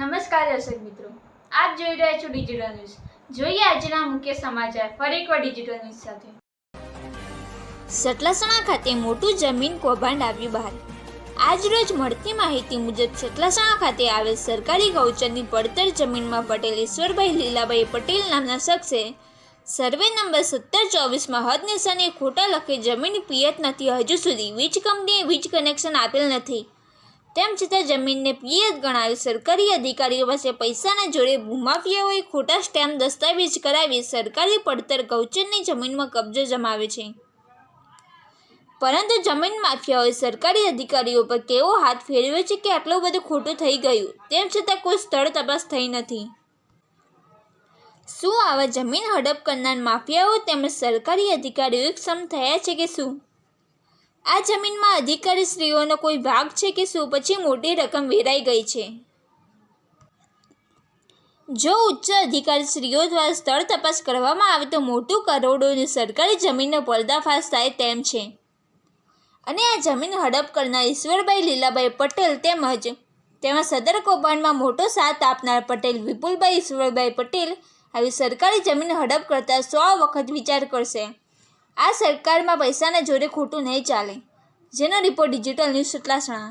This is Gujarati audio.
નમસ્કાર દર્શક મિત્રો, આપ જોઈ રહ્યા છો ડિજિટલ ન્યૂઝ. જોઈએ આજના મુખ્ય સમાચાર ફરી એકવાર ડિજિટલ ન્યૂઝ સાથે. સતલાસણા ખાતે મોટું જમીન કૌભાંડ આવ્યું બહાર. આજ રોજ મળતી માહિતી મુજબ સતલાસણા ખાતે આવેલ સરકારી ગૌચરની પડતર જમીનમાં પટેલ ઈશ્વરભાઈ લીલાભાઈ પટેલ નામના શખ્સે સર્વે નંબર 1724માં હદ નિશાને ખોટા લખી જમીન પિયત નથી. હજુ સુધી વીજ કંપનીએ વીજ કનેક્શન આપેલ નથી. તેમ છતાં જમીનને પિયત ગણાવી સરકારી અધિકારીઓ પાસે પૈસાના જોડે ભૂમાફિયાઓએ ખોટા સ્ટેમ્પ દસ્તાવેજ કરાવી સરકારી પડતર ગૌચરની જમીનમાં કબજો જમાવે છે. પરંતુ જમીન માફિયાઓએ સરકારી અધિકારીઓ પર કેવો હાથ ફેરવ્યો છે કે આટલું બધું ખોટું થઈ ગયું, તેમ છતાં કોઈ સ્થળ તપાસ થઈ નથી. શું આવા જમીન હડપ કરનાર માફિયાઓ તેમજ સરકારી અધિકારીઓ એકસમ થયા છે કે શું? આ જમીનમાં અધિકારીશ્રીઓનો કોઈ ભાગ છે કે શું? પછી મોટી રકમ વેરાઈ ગઈ છે. જો ઉચ્ચ અધિકારીશ્રીઓ દ્વારા સ્થળ તપાસ કરવામાં આવે તો મોટું કરોડોની સરકારી જમીનનો પર્દાફાશ થાય તેમ છે. અને આ જમીન હડપ કરનાર ઈશ્વરભાઈ લીલાભાઈ પટેલ તેમજ તેમાં સદર કૌભાંડમાં મોટો સાથ આપનાર પટેલ વિપુલભાઈ ઈશ્વરભાઈ પટેલ આવી સરકારી જમીન હડપ કરતા 100 વખત વિચાર કરશે. આ સરકારમાં પૈસાના જોરે ખોટું નહીં ચાલે. જેનો રિપોર્ટ ડિજિટલ ન્યૂઝ સતલાસણા.